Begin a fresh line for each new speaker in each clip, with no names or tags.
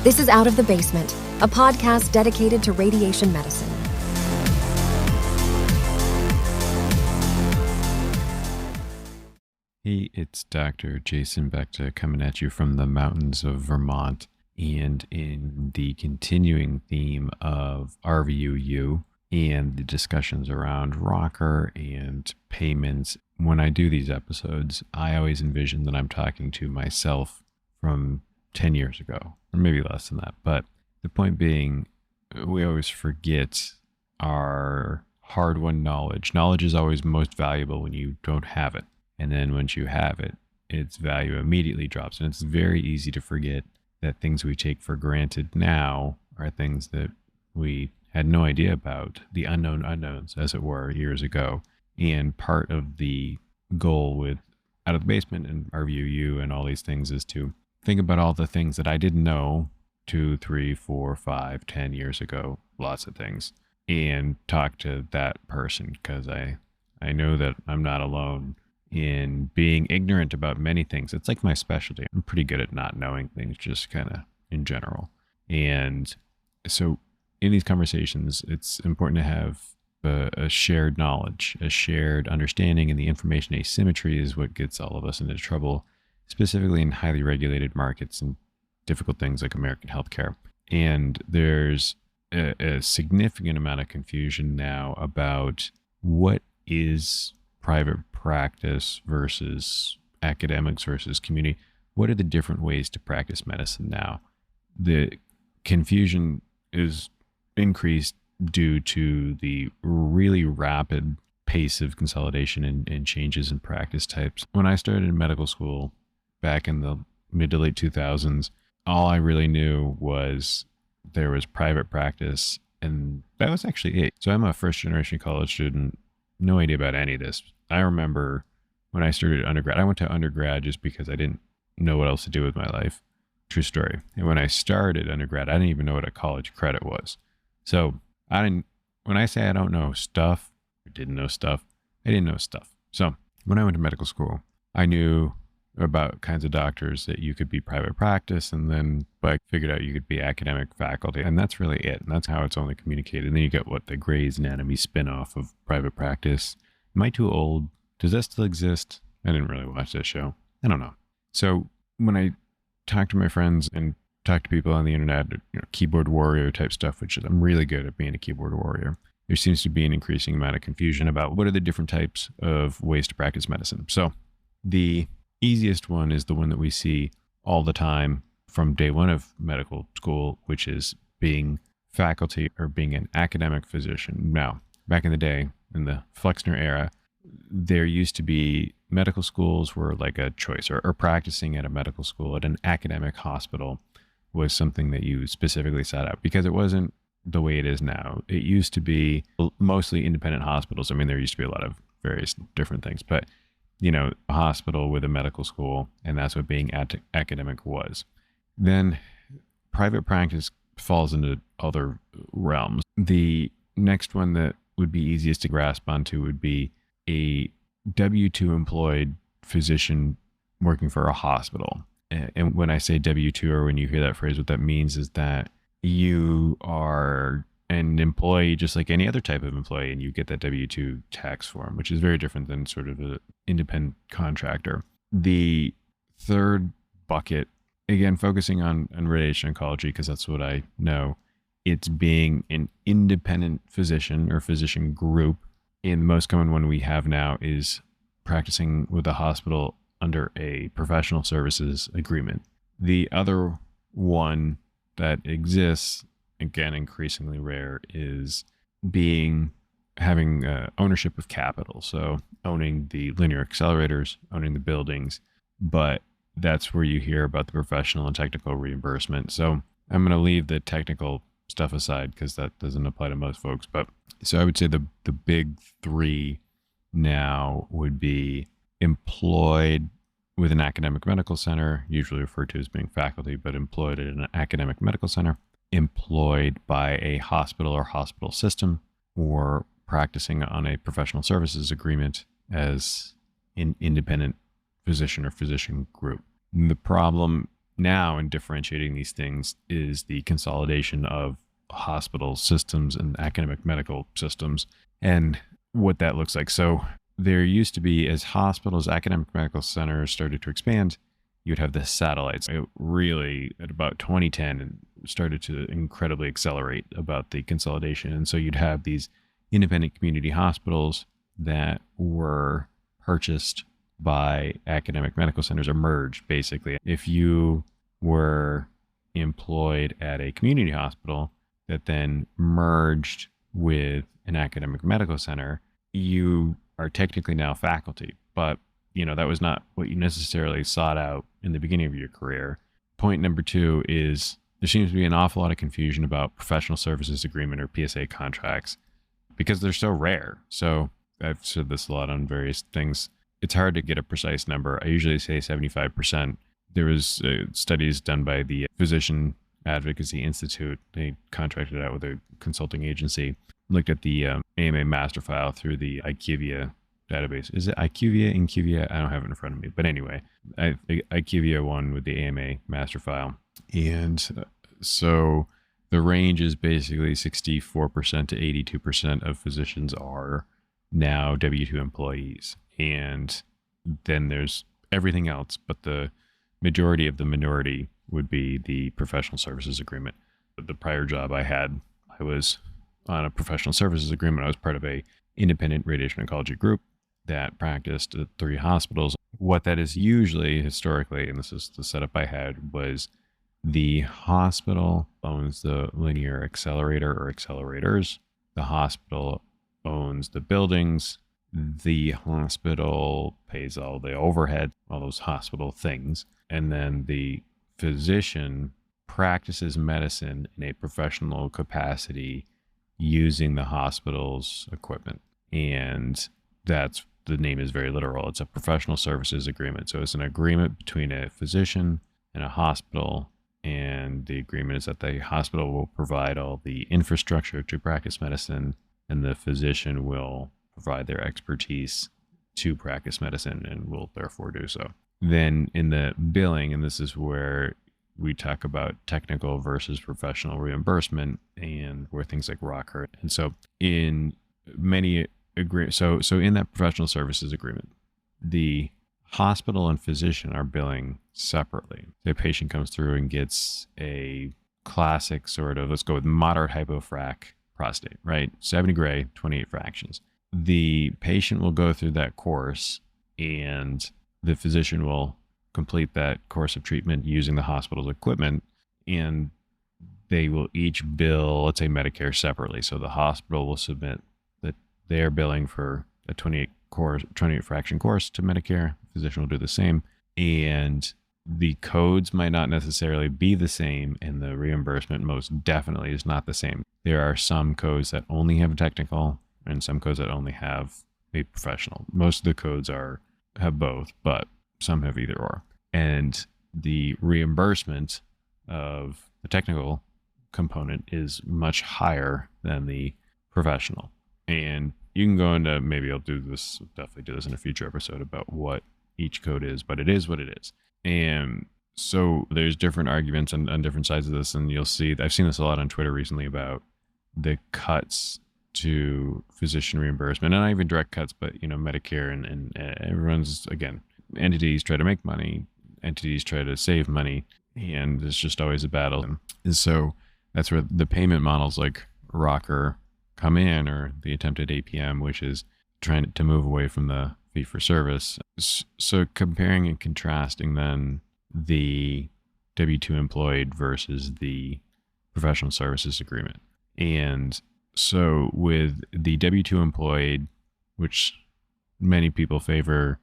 This is Out of the Basement, a podcast dedicated to radiation medicine.
Hey, it's Dr. Jason Beckta coming at you from the mountains of Vermont, and in the continuing theme of RVU-U and the discussions around rocker and payments. When I do these episodes, I always envision that I'm talking to myself from 10 years ago, or maybe less than that. But the point being, we always forget our hard-won knowledge. Knowledge is always most valuable when you don't have it. And then once you have it, its value immediately drops. And it's very easy to forget that things we take for granted now are things that we had no idea about, the unknown unknowns, as it were, years ago. And part of the goal with Out of the Basement and RVU-U and all these things is to think about all the things that I didn't know 2, 3, 4, 5, 10 years ago, lots of things, and talk to that person, because I know that I'm not alone in being ignorant about many things. It's like my specialty. I'm pretty good at not knowing things, just kind of in general. And so in these conversations, it's important to have a shared knowledge, a shared understanding, and the information asymmetry is what gets all of us into trouble, specifically in highly regulated markets and difficult things like American healthcare. And there's a significant amount of confusion now about what is private practice versus academics versus community. What are the different ways to practice medicine now? The confusion is increased due to the really rapid pace of consolidation and changes in practice types. When I started in medical school back in the mid to late 2000s, all I really knew was there was private practice, and that was actually it. So I'm a first generation college student, no idea about any of this. I remember when I started undergrad, I went to undergrad just because I didn't know what else to do with my life. True story. And when I started undergrad, I didn't even know what a college credit was. So when I say I don't know stuff, or didn't know stuff, I didn't know stuff. So when I went to medical school, I knew about kinds of doctors that you could be private practice, and then I figured out you could be academic faculty, and that's really it. And that's how it's only communicated. And then you get the Grey's Anatomy spinoff of private practice. Am I too old? Does that still exist? I didn't really watch that show. I don't know. So when I talk to my friends and talk to people on the internet, keyboard warrior type stuff, which is, I'm really good at being a keyboard warrior, there seems to be an increasing amount of confusion about what are the different types of ways to practice medicine. So the easiest one is the one that we see all the time from day one of medical school, which is being faculty or being an academic physician. Now, back in the day, in the Flexner era, there used to be medical schools were like a choice, or practicing at a medical school at an academic hospital was something that you specifically sought out, because it wasn't the way it is now. It used to be mostly independent hospitals. I mean, there used to be a lot of various different things, but a hospital with a medical school, and that's what being academic was. Then private practice falls into other realms. The next one that would be easiest to grasp onto would be a W-2 employed physician working for a hospital. And when I say W-2, or when you hear that phrase, what that means is that you are an employee just like any other type of employee, and you get that W-2 tax form, which is very different than sort of an independent contractor. The third bucket, again, focusing on radiation oncology, because that's what I know, it's being an independent physician or physician group. And the most common one we have now is practicing with a hospital under a professional services agreement. The other one that exists, again, increasingly rare, is having ownership of capital. So owning the linear accelerators, owning the buildings, but that's where you hear about the professional and technical reimbursement. So I'm going to leave the technical stuff aside because that doesn't apply to most folks. But so I would say the big three now would be employed with an academic medical center, usually referred to as being faculty, but employed at an academic medical center, employed by a hospital or hospital system, or practicing on a professional services agreement as an independent physician or physician group. The problem now in differentiating these things is the consolidation of hospital systems and academic medical systems and what that looks like. So there used to be, as hospitals, academic medical centers started to expand, you'd have the satellites. It really, at about 2010, started to incredibly accelerate about the consolidation. And so you'd have these independent community hospitals that were purchased by academic medical centers, or merged, basically. If you were employed at a community hospital that then merged with an academic medical center, you are technically now faculty, but that was not what you necessarily sought out in the beginning of your career. Point number 2 is there seems to be an awful lot of confusion about professional services agreement, or PSA contracts, because they're so rare. So I've said this a lot on various things. It's hard to get a precise number. I usually say 75%. There was studies done by the Physician Advocacy Institute. They contracted out with a consulting agency, looked at the AMA master file through the IQVIA database. Is it IQVIA? I don't have it in front of me. But anyway, IQVIA one with the AMA master file. And so the range is basically 64% to 82% of physicians are now W-2 employees. And then there's everything else, but the majority of the minority would be the professional services agreement. The prior job I had, I was on a professional services agreement. I was part of a independent radiation oncology group that practiced at 3 hospitals. What that is usually, historically, and this is the setup I had, was the hospital owns the linear accelerator or accelerators. The hospital owns the buildings. The hospital pays all the overhead, all those hospital things. And then the physician practices medicine in a professional capacity using the hospital's equipment. And that's, the name is very literal. It's a professional services agreement. So it's an agreement between a physician and a hospital. And the agreement is that the hospital will provide all the infrastructure to practice medicine, and the physician will provide their expertise to practice medicine and will therefore do so. Then in the billing, and this is where we talk about technical versus professional reimbursement and where things like ROC are. And so in many so in that professional services agreement, the hospital and physician are billing separately. The patient comes through and gets a classic sort of, let's go with moderate hypofrac prostate, right? 70 gray, 28 fractions. The patient will go through that course, and the physician will complete that course of treatment using the hospital's equipment, and they will each bill, let's say, Medicare separately. So the hospital will submit that they're billing for a 28 fraction course to Medicare. The physician will do the same, and the codes might not necessarily be the same, and the reimbursement most definitely is not the same. There are some codes that only have technical, and some codes that only have a professional. Most of the codes have both, but some have either or. And the reimbursement of the technical component is much higher than the professional. And you can go into, maybe I'll definitely do this in a future episode about what each code is, but it is what it is. And so there's different arguments on different sides of this, and you'll see, I've seen this a lot on Twitter recently about the cuts to physician reimbursement, and not even direct cuts, but Medicare and everyone's, again, entities try to make money, entities try to save money, and it's just always a battle. And so that's where the payment models like Rocker come in, or the attempted APM, which is trying to move away from the fee for service. So comparing and contrasting then the W-2 employed versus the professional services agreement. And so with the W-2 employed, which many people favor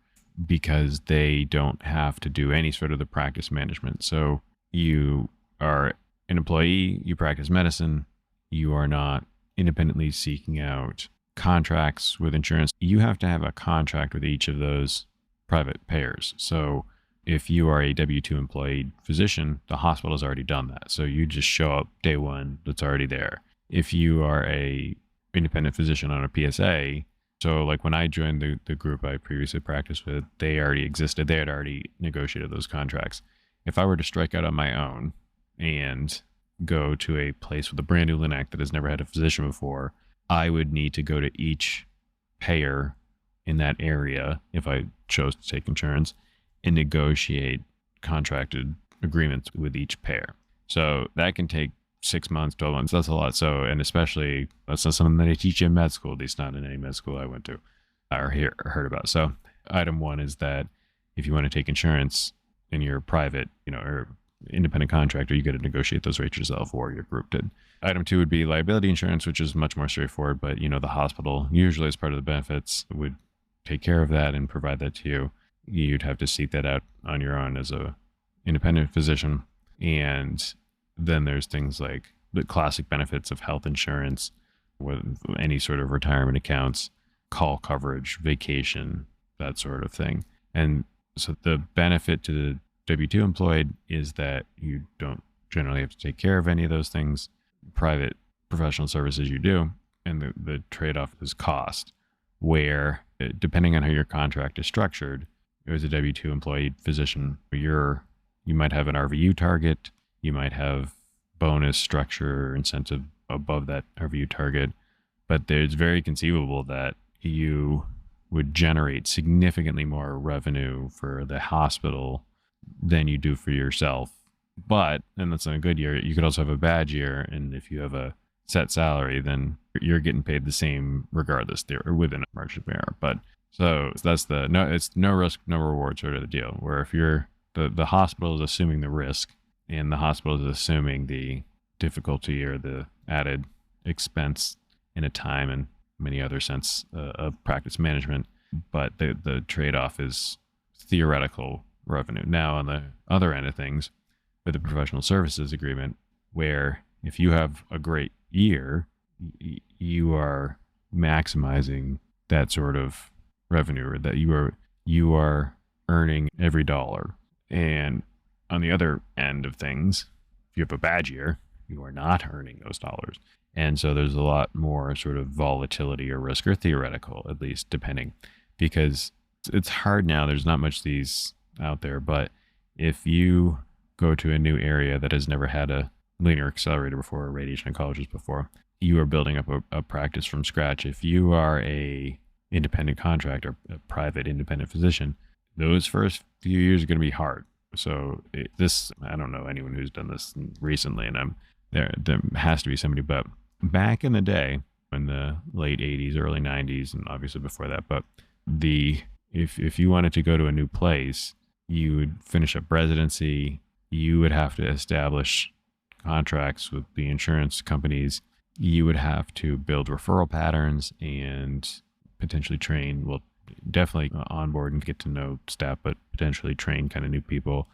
because they don't have to do any sort of the practice management. So you are an employee, you practice medicine, you are not independently seeking out contracts with insurance. You have to have a contract with each of those private payers. So if you are a W-2 employed physician, the hospital has already done that. So you just show up day one, that's already there. If you are a independent physician on a PSA, so like when I joined the group I previously practiced with, they already existed. They had already negotiated those contracts. if I were to strike out on my own and go to a place with a brand new LINAC that has never had a physician before, I would need to go to each payer in that area, if I chose to take insurance, and negotiate contracted agreements with each payer. So that can take 6 months, 12 months. That's a lot. So, and especially that's not something that I teach in med school, at least not in any med school I went to or heard about. So item one is that if you want to take insurance and you're private, or independent contractor, you got to negotiate those rates yourself, or your group did. Item two would be liability insurance, which is much more straightforward, but the hospital, usually as part of the benefits, would take care of that and provide that to you. You'd have to seek that out on your own as a independent physician. And then there's things like the classic benefits of health insurance, with any sort of retirement accounts, call coverage, vacation, that sort of thing. And so the benefit to the W-2 employed is that you don't generally have to take care of any of those things. Private professional services you do, and the trade-off is cost, where depending on how your contract is structured, as a W-2 employed physician, you might have an RVU target, you might have bonus structure or incentive above that RVU target, but it's very conceivable that you would generate significantly more revenue for the hospital than you do for yourself. But, and that's in a good year, you could also have a bad year, and if you have a set salary, then you're getting paid the same regardless, or within a margin of error. But so that's it's no risk, no reward sort of the deal, where if you're the hospital is assuming the risk, and the hospital is assuming the difficulty or the added expense in a time and many other sense of practice management, but the trade-off is theoretical revenue. Now, on the other end of things, with the professional services agreement, where if you have a great year, you are maximizing that sort of revenue, or that you are earning every dollar. And on the other end of things, if you have a bad year, you are not earning those dollars. And so there's a lot more sort of volatility or risk, or theoretical, at least, depending, because it's hard now. There's not much these out there, but if you go to a new area that has never had a linear accelerator before, or radiation oncologist before, you are building up a practice from scratch. If you are a independent contractor, a private independent physician, those first few years are going to be hard. So I don't know anyone who's done this recently, and there has to be somebody, but back in the day, in the late 80s, early 90s, and obviously before that, but if you wanted to go to a new place, you would finish up residency, you would have to establish contracts with the insurance companies, you would have to build referral patterns and potentially train, well, definitely onboard and get to know staff, but potentially train kind of new people.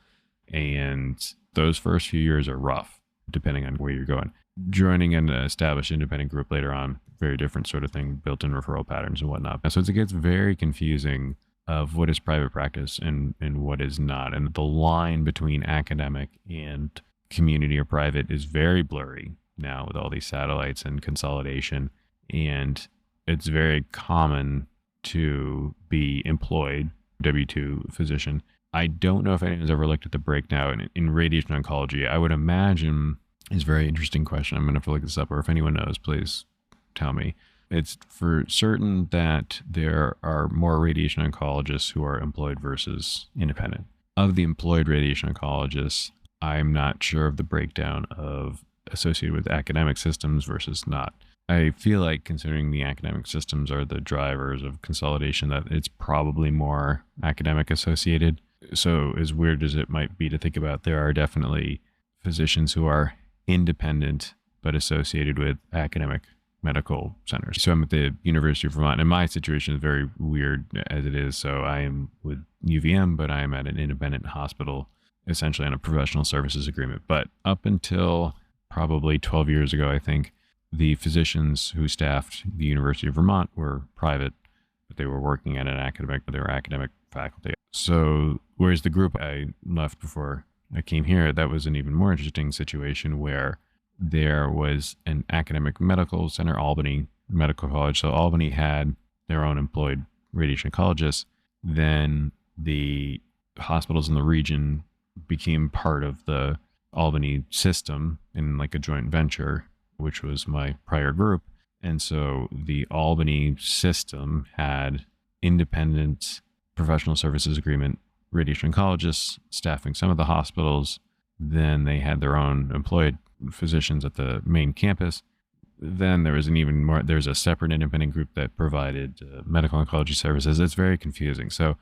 And those first few years are rough, depending on where you're going. Joining an established independent group later on, very different sort of thing, built-in referral patterns and whatnot. So it gets very confusing of what is private practice and what is not. And the line between academic and community or private is very blurry now with all these satellites and consolidation. And it's very common to be employed, W-2 physician. I don't know if anyone's ever looked at the breakdown in radiation oncology. I would imagine is a very interesting question. I'm going to have to look this up, or if anyone knows, please tell me. It's for certain that there are more radiation oncologists who are employed versus independent. Of the employed radiation oncologists, I'm not sure of the breakdown of associated with academic systems versus not. I feel like, considering the academic systems are the drivers of consolidation, that it's probably more academic associated. So as weird as it might be to think about, there are definitely physicians who are independent but associated with academic medical centers. So I'm at the University of Vermont, and my situation is very weird as it is. So I am with UVM, but I am at an independent hospital, essentially on a professional services agreement. But up until probably 12 years ago, I think, the physicians who staffed the University of Vermont were private, but they were working at they were academic faculty. So whereas the group I left before I came here, that was an even more interesting situation where there was an academic medical center, Albany Medical College. So Albany had their own employed radiation oncologists. Then the hospitals in the region became part of the Albany system in like a joint venture, which was my prior group. And so the Albany system had independent professional services agreement radiation oncologists staffing some of the hospitals. Then they had their own employed physicians at the main campus. Then there was there's a separate independent group that provided medical oncology services. It's very confusing. So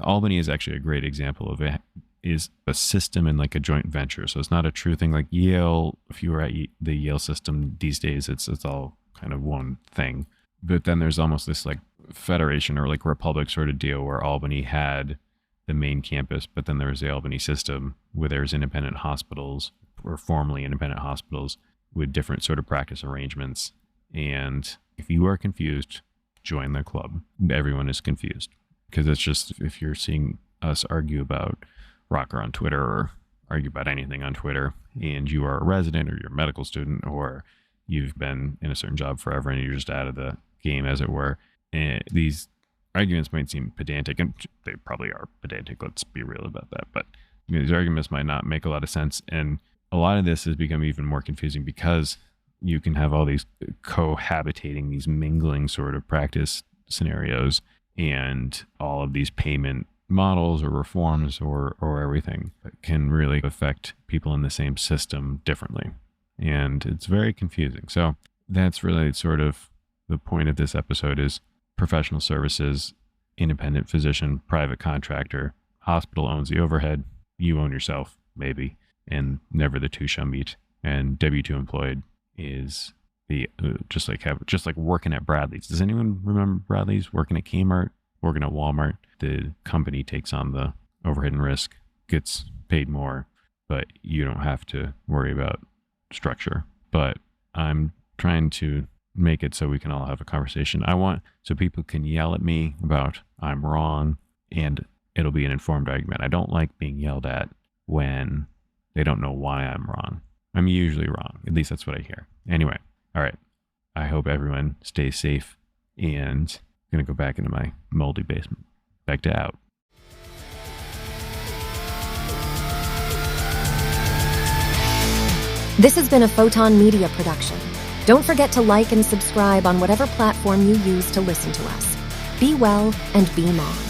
Albany is actually a great example of it. Is a system in like a joint venture. So it's not a true thing like Yale. If you were at the Yale system these days, it's all kind of one thing. But then there's almost this like federation or like republic sort of deal where Albany had the main campus, but then there was the Albany system where there's independent hospitals or formerly independent hospitals with different sort of practice arrangements. And if you are confused, join the club. Everyone is confused because it's just, if you're seeing us argue about Rocker on Twitter or argue about anything on Twitter and you are a resident or you're a medical student or you've been in a certain job forever and you're just out of the game, as it were, and these arguments might seem pedantic, and they probably are pedantic, let's be real about that, but these arguments might not make a lot of sense. And a lot of this has become even more confusing because you can have all these cohabitating, these mingling sort of practice scenarios and all of these payment models or reforms or everything that can really affect people in the same system differently. And it's very confusing. So that's really sort of the point of this episode is professional services, independent physician, private contractor, hospital owns the overhead, you own yourself, maybe, and never the two shall meet. And W-2 employed is the just like working at Bradley's. Does anyone remember Bradley's? Working at Kmart, working at Walmart, the company takes on the overhead and risk, gets paid more, but you don't have to worry about structure. But I'm trying to make it so we can all have a conversation. I want so people can yell at me about I'm wrong and it'll be an informed argument. I don't like being yelled at when they don't know why I'm wrong. I'm usually wrong. At least that's what I hear. Anyway, all right. I hope everyone stays safe, and I'm going to go back into my moldy basement. Back to out.
This has been a Photon Media production. Don't forget to like and subscribe on whatever platform you use to listen to us. Be well and beam on.